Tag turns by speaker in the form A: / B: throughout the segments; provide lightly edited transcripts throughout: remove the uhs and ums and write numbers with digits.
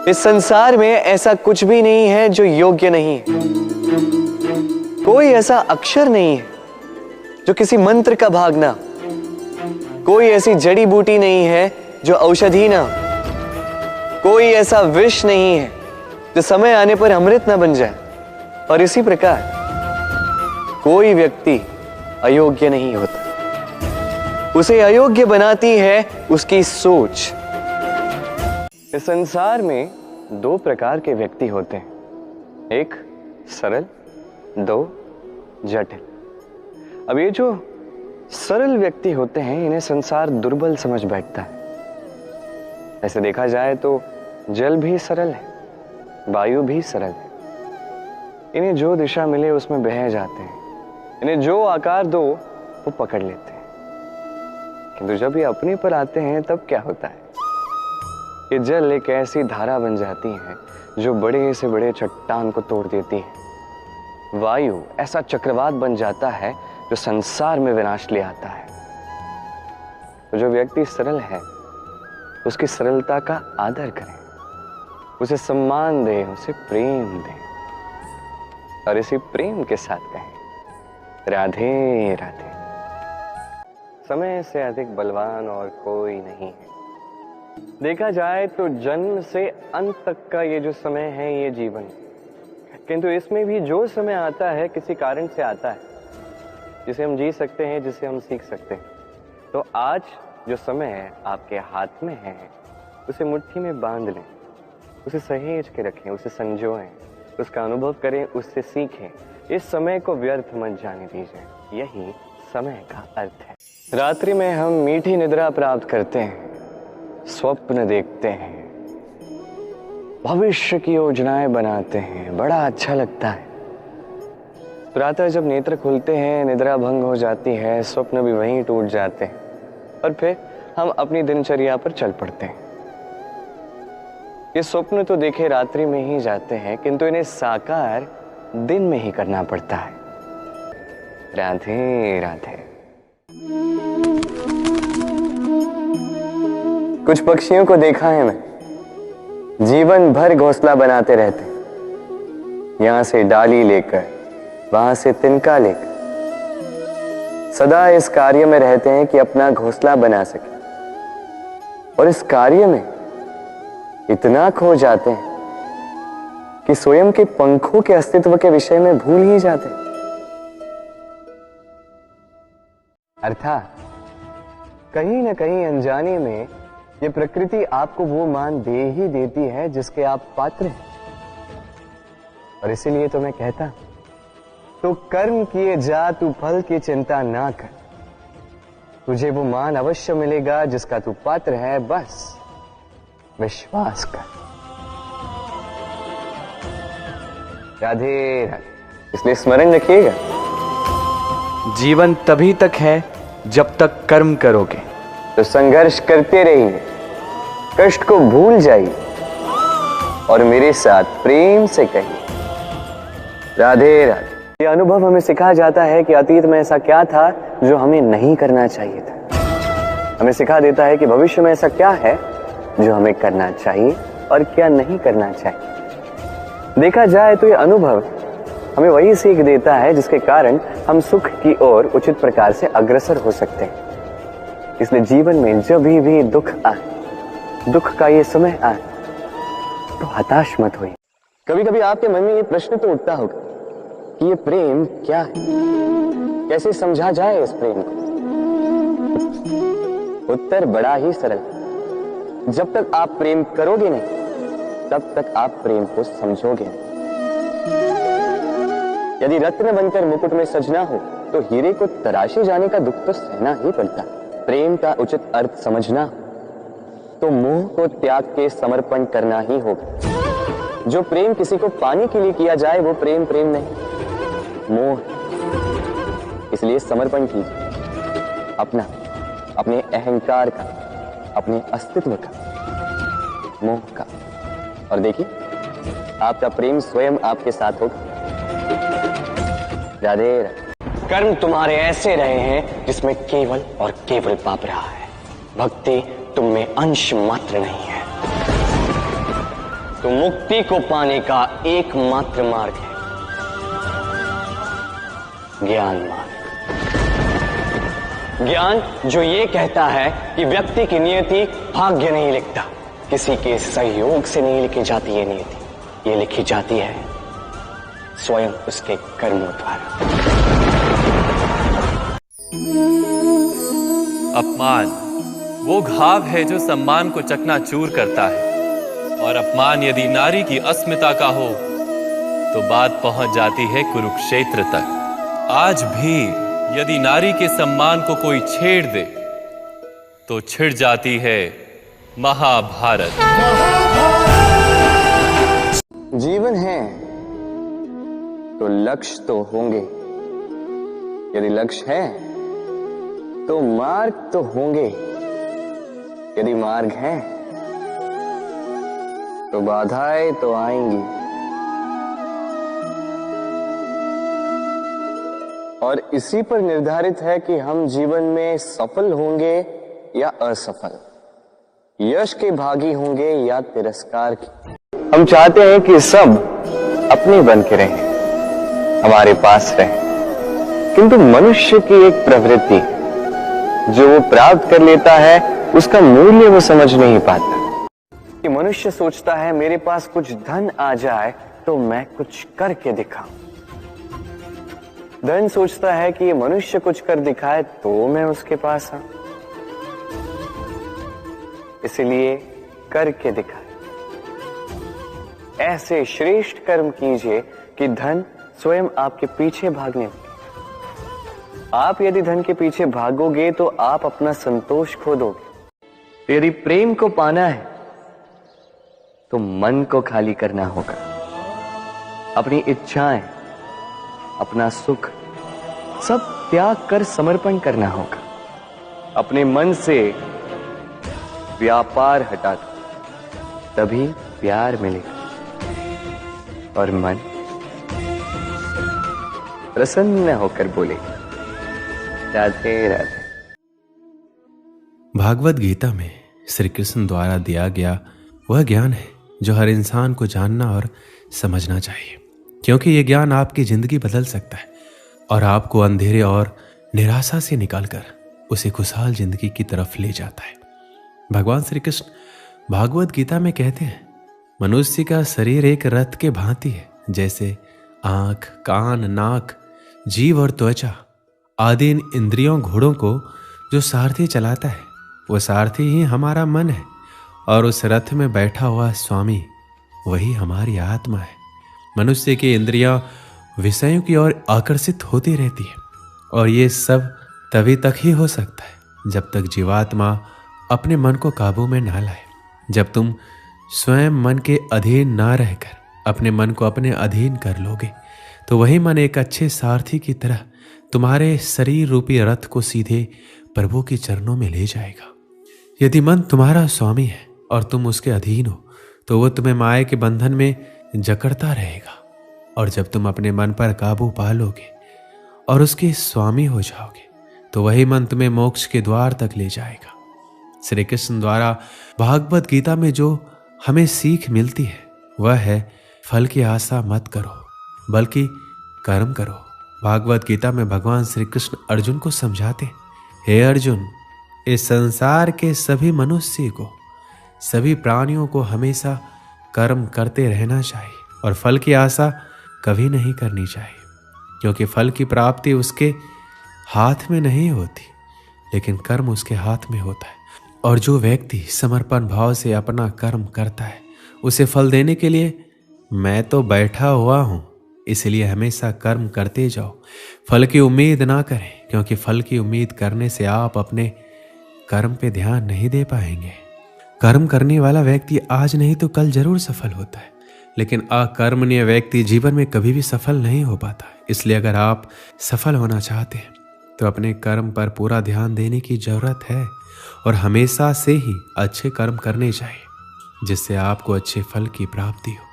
A: इस संसार में ऐसा कुछ भी नहीं है जो योग्य नहीं है। कोई ऐसा अक्षर नहीं है जो किसी मंत्र का भाग ना, कोई ऐसी जड़ी बूटी नहीं है जो औषधि ना, कोई ऐसा विष नहीं है जो समय आने पर अमृत ना बन जाए। और इसी प्रकार कोई व्यक्ति अयोग्य नहीं होता, उसे अयोग्य बनाती है उसकी सोच। इस संसार में दो प्रकार के व्यक्ति होते हैं, एक सरल, दो जटिल। अब ये जो सरल व्यक्ति होते हैं इन्हें संसार दुर्बल समझ बैठता है। ऐसे देखा जाए तो जल भी सरल है, वायु भी सरल है। इन्हें जो दिशा मिले उसमें बह जाते हैं, इन्हें जो आकार दो वो पकड़ लेते हैं। किंतु जब ये अपने पर आते हैं तब क्या होता है? ये जल एक ऐसी धारा बन जाती है जो बड़े से बड़े चट्टान को तोड़ देती है। वायु ऐसा चक्रवात बन जाता है जो संसार में विनाश ले आता है। तो जो व्यक्ति सरल है उसकी सरलता का आदर करें, उसे सम्मान दें, उसे प्रेम दें और इसी प्रेम के साथ कहें राधे राधे। समय से अधिक बलवान और कोई नहीं है। देखा जाए तो जन्म से अंत तक का ये जो समय है ये जीवन, किंतु इसमें भी जो समय आता है किसी कारण से आता है जिसे हम जी सकते हैं, जिसे हम सीख सकते हैं। तो आज जो समय है आपके हाथ में है उसे मुट्ठी में बांध लें, उसे सहेज के रखें, उसे संजोएं, उसका अनुभव करें, उससे सीखें। इस समय को व्यर्थ मत जाने दीजिए, यही समय का अर्थ है। रात्रि में हम मीठी निद्रा प्राप्त करते हैं, स्वप्न देखते हैं, भविष्य की योजनाएं बनाते हैं, बड़ा अच्छा लगता है। प्रातः जब नेत्र खुलते हैं निद्रा भंग हो जाती है, स्वप्न भी वहीं टूट जाते हैं और फिर हम अपनी दिनचर्या पर चल पड़ते हैं। ये स्वप्न तो देखे रात्रि में ही जाते हैं, किंतु इन्हें साकार दिन में ही करना पड़ता है। राधे राधे। कुछ पक्षियों को देखा है मैं, जीवन भर घोंसला बनाते रहते, यहां से डाली लेकर वहां से तिनका लेकर सदा इस कार्य में रहते हैं कि अपना घोंसला बना सके, और इस कार्य में इतना खो जाते हैं कि स्वयं के पंखों के अस्तित्व के विषय में भूल ही जाते हैं। अर्थात कहीं न कहीं अनजाने में ये प्रकृति आपको वो मान दे ही देती है जिसके आप पात्र हैं। और इसीलिए तो मैं कहता, तो कर्म किए जा तू फल की चिंता ना कर, तुझे वो मान अवश्य मिलेगा जिसका तू पात्र है, बस विश्वास कर। राधे राधे। इसलिए स्मरण रखिएगा, जीवन तभी तक है जब तक कर्म करोगे। तो संघर्ष करते रहिए, कष्ट को भूल जाइए और मेरे साथ प्रेम से कहिए राधे राधे। ये अनुभव हमें सिखाया जाता है कि अतीत में ऐसा क्या था जो हमें नहीं करना चाहिए था। हमें सिखा देता है कि भविष्य में ऐसा क्या है जो हमें करना चाहिए और क्या नहीं करना चाहिए। देखा जाए तो ये अनुभव हमें वही सीख देता है जिसके कारण हम सुख की ओर उचित प्रकार से अग्रसर हो सकते हैं। इसलिए जीवन में जब भी दुख आए, दुख का ये समय आए, तो हताश मत होइए। कभी कभी आपके मन में ये प्रश्न तो उठता होगा कि ये प्रेम क्या है, कैसे समझा जाए इस प्रेम को। उत्तर बड़ा ही सरल, जब तक आप प्रेम करोगे नहीं तब तक आप प्रेम को समझोगे नहीं। यदि रत्न बनकर मुकुट में सजना हो तो हीरे को तराशे जाने का दुख तो सहना ही पड़ता है। प्रेम का उचित अर्थ समझना तो मोह को त्याग के समर्पण करना ही होगा। जो प्रेम किसी को पाने के लिए किया जाए वो प्रेम प्रेम नहीं, मोह। इसलिए समर्पण कीजिए अपना, अपने अहंकार का, अपने अस्तित्व का, मोह का, और देखिए आपका प्रेम स्वयं आपके साथ होगा। राधे राधे। कर्म तुम्हारे ऐसे रहे हैं जिसमें केवल और केवल पाप रहा है, भक्ति तुम में अंश मात्र नहीं है। तो मुक्ति को पाने का एकमात्र मार्ग है ज्ञान मार्ग। ज्ञान जो ये कहता है कि व्यक्ति की नियति भाग्य नहीं लिखता, किसी के सहयोग से नहीं लिखी जाती है नियति, ये लिखी जाती है स्वयं उसके कर्मों द्वारा।
B: अपमान वो घाव है जो सम्मान को चकनाचूर करता है, और अपमान यदि नारी की अस्मिता का हो तो बात पहुंच जाती है कुरुक्षेत्र तक। आज भी यदि नारी के सम्मान को कोई छेड़ दे तो छिड़ जाती है महाभारत।
A: जीवन है तो लक्ष्य तो होंगे, यदि लक्ष्य है तो मार्ग तो होंगे, यदि मार्ग है तो बाधाएं तो आएंगी, और इसी पर निर्धारित है कि हम जीवन में सफल होंगे या असफल, यश के भागी होंगे या तिरस्कार के। हम चाहते हैं कि सब अपने बन के रहें, हमारे पास रहें, किंतु मनुष्य की एक प्रवृत्ति जो वो प्राप्त कर लेता है उसका मूल्य वो समझ नहीं पाता। कि मनुष्य सोचता है मेरे पास कुछ धन आ जाए तो मैं कुछ करके दिखाऊं। धन सोचता है कि ये मनुष्य कुछ कर दिखाए तो मैं उसके पास आऊं, इसलिए करके दिखाए। ऐसे श्रेष्ठ कर्म कीजिए कि धन स्वयं आपके पीछे भागने लगे। आप यदि धन के पीछे भागोगे तो आप अपना संतोष खो दोगे। यदि प्रेम को पाना है तो मन को खाली करना होगा, अपनी इच्छाएं, अपना सुख सब त्याग कर समर्पण करना होगा। अपने मन से व्यापार हटा दो, तभी प्यार मिलेगा और मन प्रसन्न होकर बोलेगा राधे राधे।
C: भागवत गीता में श्री कृष्ण द्वारा दिया गया वह ज्ञान है जो हर इंसान को जानना और समझना चाहिए, क्योंकि यह ज्ञान आपकी जिंदगी बदल सकता है और आपको अंधेरे और निराशा से निकालकर उसे खुशहाल जिंदगी की तरफ ले जाता है। भगवान श्री कृष्ण भागवत गीता में कहते हैं, मनुष्य का शरीर एक रथ के भांति है, जैसे आंख, कान, नाक, जीव और त्वचा आदि इन इंद्रियों घोड़ों को जो सारथी चलाता है, वो सारथी ही हमारा मन है, और उस रथ में बैठा हुआ स्वामी वही हमारी आत्मा है। मनुष्य की इंद्रियां विषयों की ओर आकर्षित होती रहती है, और ये सब तभी तक ही हो सकता है जब तक जीवात्मा अपने मन को काबू में ना लाए। जब तुम स्वयं मन के अधीन ना रहकर अपने मन को अपने अधीन कर लोगे तो वही मन एक अच्छे सारथी की तरह तुम्हारे शरीर रूपी रथ को सीधे प्रभु के चरणों में ले जाएगा। यदि मन तुम्हारा स्वामी है और तुम उसके अधीन हो तो वो तुम्हें माया के बंधन में जकड़ता रहेगा, और जब तुम अपने मन पर काबू पा लोगे और उसके स्वामी हो जाओगे तो वही मन तुम्हें मोक्ष के द्वार तक ले जाएगा। श्री कृष्ण द्वारा भागवत गीता में जो हमें सीख मिलती है वह है फल की आशा मत करो बल्कि कर्म करो। भागवत गीता में भगवान श्री कृष्ण अर्जुन को समझाते, हे अर्जुन, इस संसार के सभी मनुष्य को, सभी प्राणियों को हमेशा कर्म करते रहना चाहिए और फल की आशा कभी नहीं करनी चाहिए, क्योंकि फल की प्राप्ति उसके हाथ में नहीं होती, लेकिन कर्म उसके हाथ में होता है। और जो व्यक्ति समर्पण भाव से अपना कर्म करता है उसे फल देने के लिए मैं तो बैठा हुआ हूं, इसलिए हमेशा कर्म करते जाओ। फल की उम्मीद ना करें, क्योंकि फल की उम्मीद करने से आप अपने कर्म पे ध्यान नहीं दे पाएंगे। कर्म करने वाला व्यक्ति आज नहीं तो कल जरूर सफल होता है, लेकिन अकर्मण्य व्यक्ति जीवन में कभी भी सफल नहीं हो पाता। इसलिए अगर आप सफल होना चाहते हैं तो अपने कर्म पर पूरा ध्यान देने की जरूरत है और हमेशा से ही अच्छे कर्म करने चाहिए, जिससे आपको अच्छे फल की प्राप्ति हो।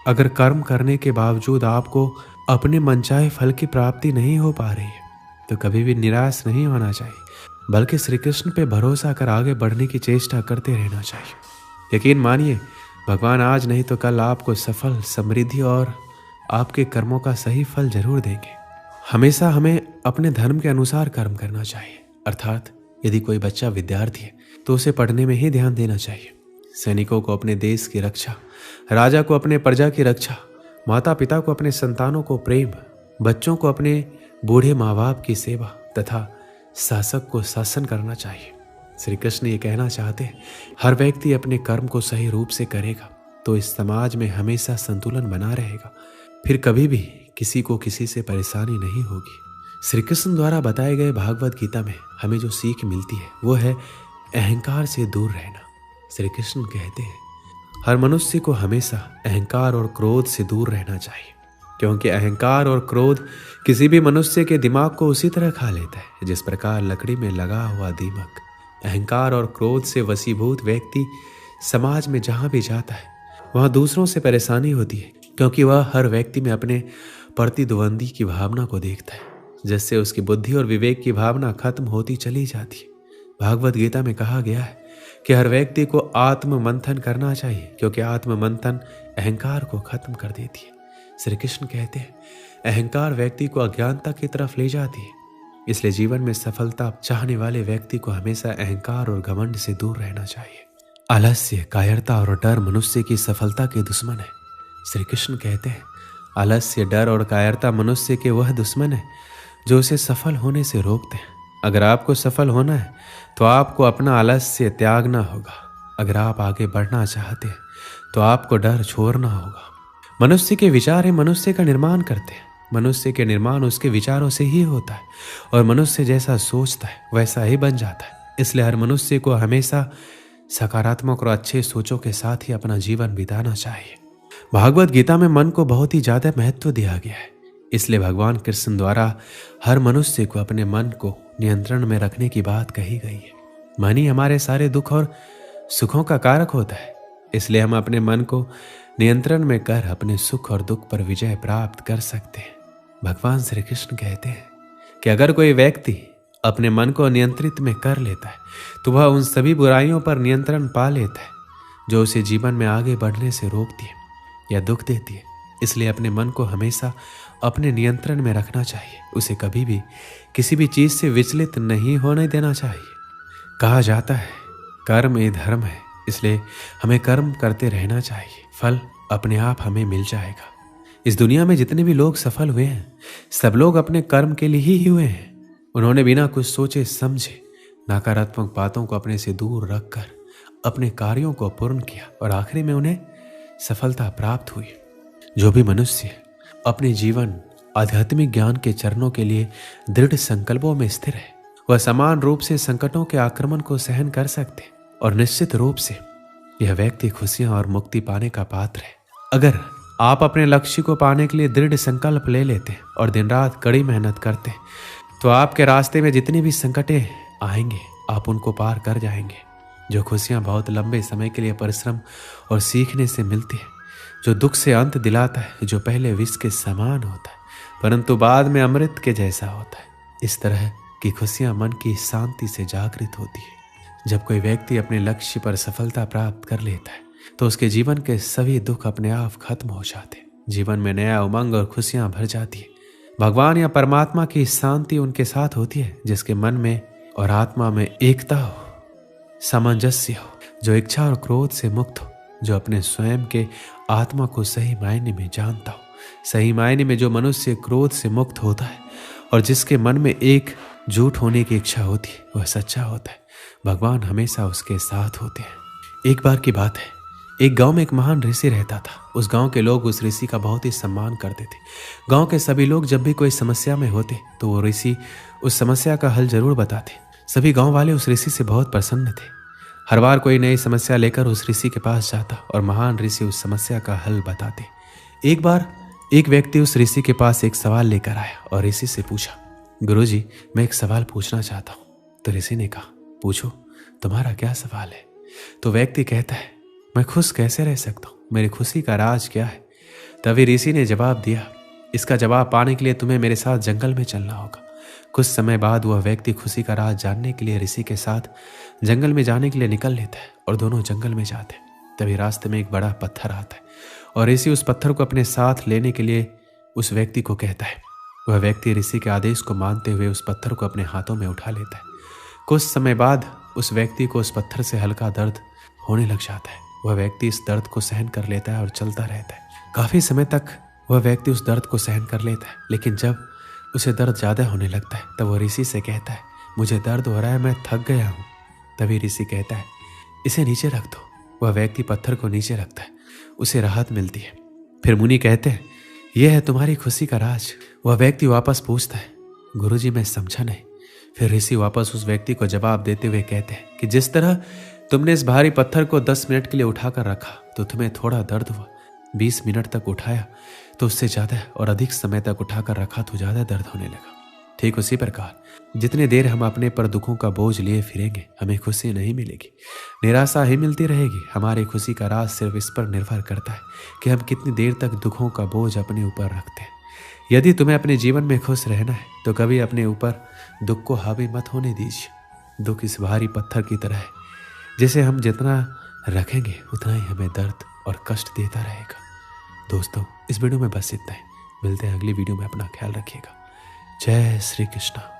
C: अगर कर्म करने के बावजूद आपको अपने मनचाहे फल की प्राप्ति नहीं हो पा रही है तो कभी भी निराश नहीं होना चाहिए, बल्कि श्री कृष्ण पे भरोसा कर आगे बढ़ने की चेष्टा करते रहना चाहिए। यकीन मानिए, भगवान आज नहीं तो कल आपको सफल, समृद्धि और आपके कर्मों का सही फल जरूर देंगे। हमेशा हमें अपने धर्म के अनुसार कर्म करना चाहिए, अर्थात यदि कोई बच्चा विद्यार्थी है तो उसे पढ़ने में ही ध्यान देना चाहिए। सैनिकों को अपने देश की रक्षा, राजा को अपने प्रजा की रक्षा, माता पिता को अपने संतानों को प्रेम, बच्चों को अपने बूढ़े माँ बाप की सेवा तथा शासक को शासन करना चाहिए। श्री कृष्ण ये कहना चाहते हैं, हर व्यक्ति अपने कर्म को सही रूप से करेगा तो इस समाज में हमेशा संतुलन बना रहेगा, फिर कभी भी किसी को किसी से परेशानी नहीं होगी। श्री कृष्ण द्वारा बताए गए भागवत गीता में हमें जो सीख मिलती है वो है अहंकार से दूर रहना। श्री कृष्ण कहते हैं, हर मनुष्य को हमेशा अहंकार और क्रोध से दूर रहना चाहिए, क्योंकि अहंकार और क्रोध किसी भी मनुष्य के दिमाग को उसी तरह खा लेता है जिस प्रकार लकड़ी में लगा हुआ दीमक। अहंकार और क्रोध से वशीभूत व्यक्ति समाज में जहां भी जाता है वहां दूसरों से परेशानी होती है, क्योंकि वह हर व्यक्ति में अपने प्रतिद्वंदी की भावना को देखता है, जिससे उसकी बुद्धि और विवेक की भावना खत्म होती चली जाती है। भागवत गीता में कहा गया है कि हर व्यक्ति को आत्म मंथन करना चाहिए, क्योंकि आत्म मंथन अहंकार को खत्म कर देती है। श्री कृष्ण कहते हैं, अहंकार व्यक्ति को अज्ञानता की तरफ ले जाती है, इसलिए जीवन में सफलता चाहने वाले व्यक्ति को हमेशा अहंकार और घमंड से दूर रहना चाहिए। आलस्य, कायरता और डर मनुष्य की सफलता के दुश्मन है। श्री कृष्ण कहते हैं, आलस्य, डर और कायरता मनुष्य के वह दुश्मन है जो उसे सफल होने से रोकते हैं। अगर आपको सफल होना है तो आपको अपना आलस्य त्यागना होगा। अगर आप आगे बढ़ना चाहते हैं तो आपको डर छोड़ना होगा। मनुष्य के विचार ही मनुष्य का निर्माण करते हैं। मनुष्य के निर्माण उसके विचारों से ही होता है और मनुष्य जैसा सोचता है वैसा ही बन जाता है। इसलिए हर मनुष्य को हमेशा सकारात्मक और अच्छे सोचों के साथ ही अपना जीवन बिताना चाहिए। भागवत गीता में मन को बहुत ही ज्यादा महत्व दिया गया है, इसलिए भगवान कृष्ण द्वारा हर मनुष्य को अपने मन को नियंत्रण में रखने की बात कही गई है। मन ही हमारे सारे दुख और सुखों का कारक होता है, इसलिए हम अपने मन को नियंत्रण में कर अपने सुख और दुख पर विजय प्राप्त कर सकते हैं। भगवान श्री कृष्ण कहते हैं कि अगर कोई व्यक्ति अपने मन को नियंत्रित में कर लेता है तो वह उन सभी बुराइयों पर नियंत्रण पा लेता है जो उसे जीवन में आगे बढ़ने से रोकती है या दुख देती है। इसलिए अपने मन को हमेशा अपने नियंत्रण में रखना चाहिए, उसे कभी भी किसी भी चीज से विचलित नहीं होने देना चाहिए। कहा जाता है कर्म ये धर्म है, इसलिए हमें कर्म करते रहना चाहिए, फल अपने आप हमें मिल जाएगा। इस दुनिया में जितने भी लोग सफल हुए हैं सब लोग अपने कर्म के लिए ही हुए हैं। उन्होंने बिना कुछ सोचे समझे नकारात्मक बातों को अपने से दूर रखकर अपने कार्यों को पूर्ण किया और आखिरी में उन्हें सफलता प्राप्त हुई। जो भी मनुष्य अपने जीवन आध्यात्मिक ज्ञान के चरणों के लिए दृढ़ संकल्पों में स्थिर है वह समान रूप से संकटों के आक्रमण को सहन कर सकते और निश्चित रूप से यह व्यक्ति खुशियां और मुक्ति पाने का पात्र है। अगर आप अपने लक्ष्य को पाने के लिए दृढ़ संकल्प ले लेते हैं और दिन रात कड़ी मेहनत करते हैं तो आपके रास्ते में जितनी भी संकटें आएंगे आप उनको पार कर जाएंगे। जो खुशियां बहुत लंबे समय के लिए परिश्रम और सीखने से मिलती है, जो दुख से अंत दिलाता है, जो पहले विष के समान होता है परंतु बाद में अमृत के जैसा होता है, इस तरह की खुशियां मन की शांति से जागृत होती है। जब कोई व्यक्ति अपने लक्ष्य पर सफलता प्राप्त कर लेता है तो उसके जीवन के सभी दुख अपने आप खत्म हो जाते हैं, जीवन में नया उमंग और खुशियां भर जाती है। भगवान या परमात्मा की शांति उनके साथ होती है जिसके मन में और आत्मा में एकता हो, सामंजस्य हो, जो इच्छा और क्रोध से मुक्त हो, जो अपने स्वयं के आत्मा को सही मायने में जानता हो। सही मायने में जो मनुष्य क्रोध से मुक्त होता है और जिसके मन में एक झूठ होने की इच्छा होती है वह सच्चा होता है। भगवान हमेशा उसके साथ होते हैं। एक बार की बात है, एक गांव में एक महान ऋषि रहता था। उस गांव के लोग उस ऋषि का बहुत ही सम्मान करते थे। गांव के सभी लोग जब भी कोई समस्या में होते तो वो ऋषि उस समस्या का हल जरूर बताते। सभी गांव वाले उस ऋषि से बहुत प्रसन्न थे। हर बार कोई नई समस्या लेकर उस ऋषि के पास जाता और महान ऋषि उस समस्या का हल बताते। एक बार एक व्यक्ति उस ऋषि के पास एक सवाल लेकर आया और ऋषि से पूछा, गुरुजी, मैं एक सवाल पूछना चाहता हूँ। तो ऋषि ने कहा, पूछो, तुम्हारा क्या सवाल है? तो व्यक्ति कहता है, मैं खुश कैसे रह सकता हूँ, मेरी खुशी का राज क्या है? तभी ऋषि ने जवाब दिया, इसका जवाब पाने के लिए तुम्हें मेरे साथ जंगल में चलना होगा। कुछ समय बाद वह व्यक्ति खुशी का राज जानने के लिए ऋषि के साथ जंगल में जाने के लिए निकल लेता है और दोनों जंगल में जाते हैं। तभी रास्ते में एक बड़ा पत्थर आता है और ऋषि उस पत्थर को अपने साथ लेने के लिए उस व्यक्ति को कहता है। वह व्यक्ति ऋषि के आदेश को मानते हुए उस पत्थर को अपने हाथों में उठा लेता है। कुछ समय बाद उस व्यक्ति को उस पत्थर से हल्का दर्द होने लग जाता है। वह व्यक्ति इस दर्द को सहन कर लेता है और चलता रहता है। काफी समय तक वह व्यक्ति उस दर्द को सहन कर लेता है, लेकिन जब उसे दर्द ज्यादा होने लगता है तब वह ऋषि से कहता है, मुझे दर्द हो रहा है, मैं थक गया हूँ। तभी ऋषि कहता है, इसे नीचे रख दो। वह व्यक्ति पत्थर को नीचे रखता है, उसे राहत मिलती है। फिर मुनि कहते हैं, यह है तुम्हारी खुशी का राज। वह व्यक्ति वापस पूछता है, गुरुजी मैं समझा नहीं। फिर ऋषि वापस उस व्यक्ति को जवाब देते हुए कहते हैं कि जिस तरह तुमने इस भारी पत्थर को 10 मिनट के लिए उठाकर रखा तो तुम्हें थोड़ा दर्द हुआ, 20 मिनट तक उठाया तो उससे ज्यादा और अधिक समय तक उठाकर रखा तो ज्यादा दर्द होने लगा। ठीक उसी प्रकार जितनी देर हम अपने पर दुखों का बोझ लिए फिरेंगे हमें खुशी नहीं मिलेगी, निराशा ही मिलती रहेगी। हमारी खुशी का राज सिर्फ इस पर निर्भर करता है कि हम कितनी देर तक दुखों का बोझ अपने ऊपर रखते हैं। यदि तुम्हें अपने जीवन में खुश रहना है तो कभी अपने ऊपर दुख को हावी मत होने दीजिए। दुख इस भारी पत्थर की तरह है, जिसे हम जितना रखेंगे उतना ही हमें दर्द और कष्ट देता रहेगा। दोस्तों इस वीडियो में बस इतना ही। मिलते हैं अगली वीडियो में। अपना ख्याल रखिएगा। जय श्री कृष्ण।